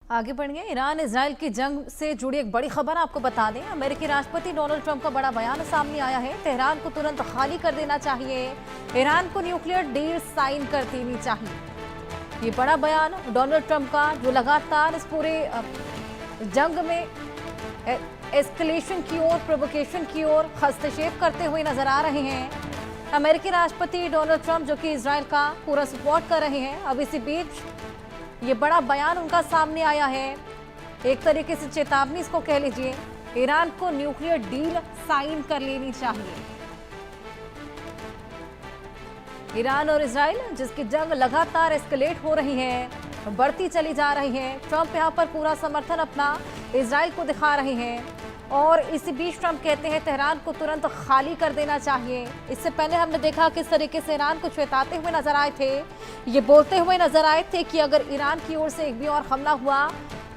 आगे बढ़ेंगे। Iran Israel की जंग से जुड़ी एक बड़ी खबर आपको बता दें। अमेरिकी राष्ट्रपति डोनाल्ड ट्रंप का बड़ा बयान सामने आया है। तेहरान को तुरंत खाली कर देना चाहिए, ईरान को न्यूक्लियर डील साइन कर देनी चाहिए। ये बड़ा बयान डोनाल्ड ट्रंप का, जो लगातार इस पूरे जंग में एस्केलेशन की ओर, प्रोवोकेशन की ओर हस्तक्षेप करते हुए नजर आ रहे हैं। अमेरिकी राष्ट्रपति डोनाल्ड ट्रंप जो कि इजराइल का पूरा सपोर्ट कर रहे हैं, अब इसी बीच ये बड़ा बयान उनका सामने आया है। एक तरीके से चेतावनी इसको कह लीजिए। ईरान को न्यूक्लियर डील साइन कर लेनी चाहिए। ईरान और इजराइल जिसकी जंग लगातार एस्केलेट हो रही है, बढ़ती चली जा रही है। ट्रंप यहां पर पूरा समर्थन अपना इजराइल को दिखा रहे हैं और इसी बीच ट्रंप कहते हैं तेहरान को तुरंत खाली कर देना चाहिए। इससे पहले हमने देखा किस तरीके से ईरान को चेताते हुए नजर आए थे, ये बोलते हुए नजर आए थे कि अगर ईरान की ओर से एक भी और हमला हुआ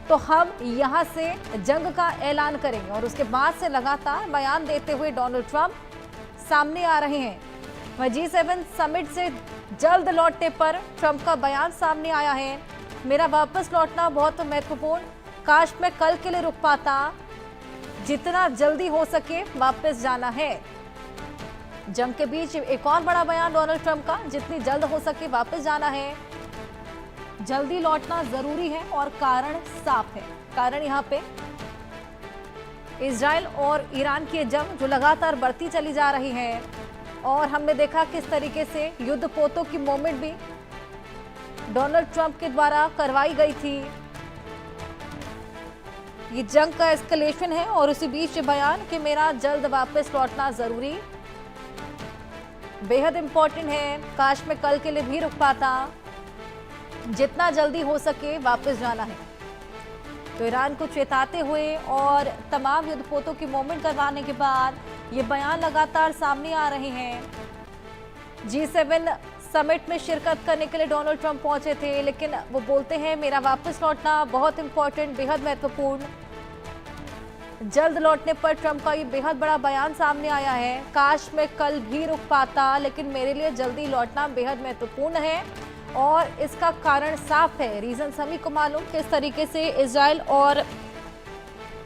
तो हम यहां से जंग का ऐलान करेंगे। और उसके बाद से लगातार बयान देते हुए डोनाल्ड ट्रंप सामने आ रहे हैं। G7 समिट से जल्द लौटने पर ट्रंप का बयान सामने आया है। मेरा वापस लौटना बहुत महत्वपूर्ण, काश मैं कल के लिए रुक पाता, जितना जल्दी हो सके वापस जाना है। जंग के बीच एक और बड़ा बयान डोनाल्ड ट्रंप का, जितनी जल्द हो सके वापस जाना है, जल्दी लौटना जरूरी है और कारण साफ है। कारण यहाँ पे इजराइल और ईरान की जंग जो लगातार बढ़ती चली जा रही है और हमने देखा किस तरीके से युद्ध पोतों की मूवमेंट भी डोनाल्ड ट्रंप के द्वारा करवाई गई थी। ये जंग का एस्केलेशन है और उसी बीच बयान कि मेरा जल्द वापस लौटना जरूरी, बेहद इंपॉर्टेंट है, काश मैं कल के लिए भी रुक पाता, जितना जल्दी हो सके वापस जाना है। तो ईरान को चेताते हुए और तमाम युद्धपोतों की मूवमेंट करवाने के बाद ये बयान लगातार सामने आ रहे हैं। G7 समिट में शिरकत करने के लिए डोनाल्ड ट्रंप पहुंचे थे, लेकिन वो बोलते हैं मेरा वापस लौटना बहुत इंपॉर्टेंट, बेहद महत्वपूर्ण। जल्द लौटने पर ट्रंप का ये बेहद बड़ा बयान सामने आया है। काश मैं कल भी रुक पाता, लेकिन मेरे लिए जल्दी लौटना बेहद महत्वपूर्ण है और इसका कारण साफ है। रीजन सभी को मालूम किस तरीके से इजराइल और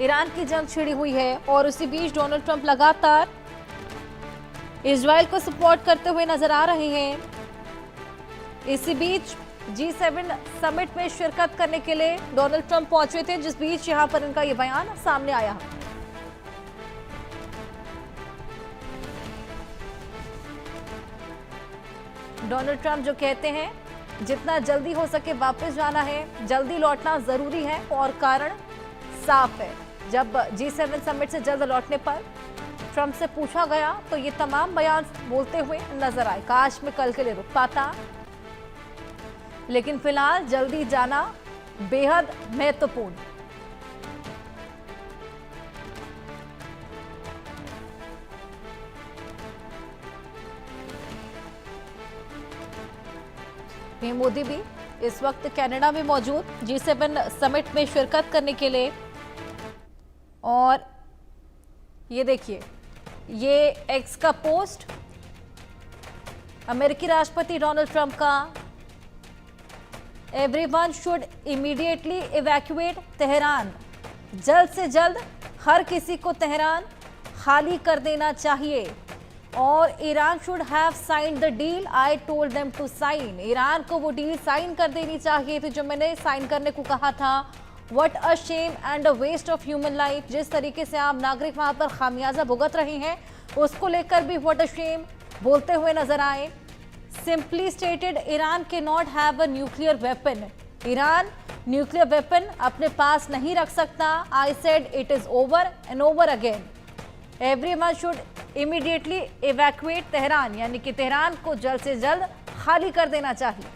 ईरान की जंग छिड़ी हुई है और उसी बीच डोनाल्ड ट्रंप लगातार इजराइल को सपोर्ट करते हुए नजर आ रहे हैं। इसी बीच G7 समिट में शिरकत करने के लिए डोनाल्ड ट्रंप पहुंचे थे, जिस बीच यहां पर इनका ये बयान सामने आया। डोनाल्ड ट्रंप जो कहते हैं जितना जल्दी हो सके वापस जाना है, जल्दी लौटना जरूरी है और कारण साफ है। जब G7 समिट से जल्द लौटने पर ट्रंप से पूछा गया तो ये तमाम बयान बोलते हुए नजर आए। काश मैं कल के लिए रुक पाता, लेकिन फिलहाल जल्दी जाना बेहद महत्वपूर्ण। पीएम मोदी भी इस वक्त कनाडा में मौजूद G7 समिट में शिरकत करने के लिए। और ये देखिए, ये एक्स का पोस्ट अमेरिकी राष्ट्रपति डोनाल्ड ट्रंप का, everyone should immediately evacuate Tehran, जल्द से जल्द हर किसी को तेहरान खाली कर देना चाहिए। और Iran should have signed the deal I told them to sign, Iran को वो डील साइन कर देनी चाहिए थी जो मैंने साइन करने को कहा था। What a shame and a waste of human life, जिस तरीके से आम नागरिक वहां पर खामियाजा भुगत रहे हैं उसको लेकर भी व्हाट अ शेम बोलते हुए नजर आए। सिंपली स्टेटेड, ईरान के not have a nuclear weapon, Iran nuclear weapon अपने पास नहीं रख सकता। I said it is over and over again. Everyone should immediately evacuate Tehran, यानी कि तेहरान को जल्द से जल्द खाली कर देना चाहिए।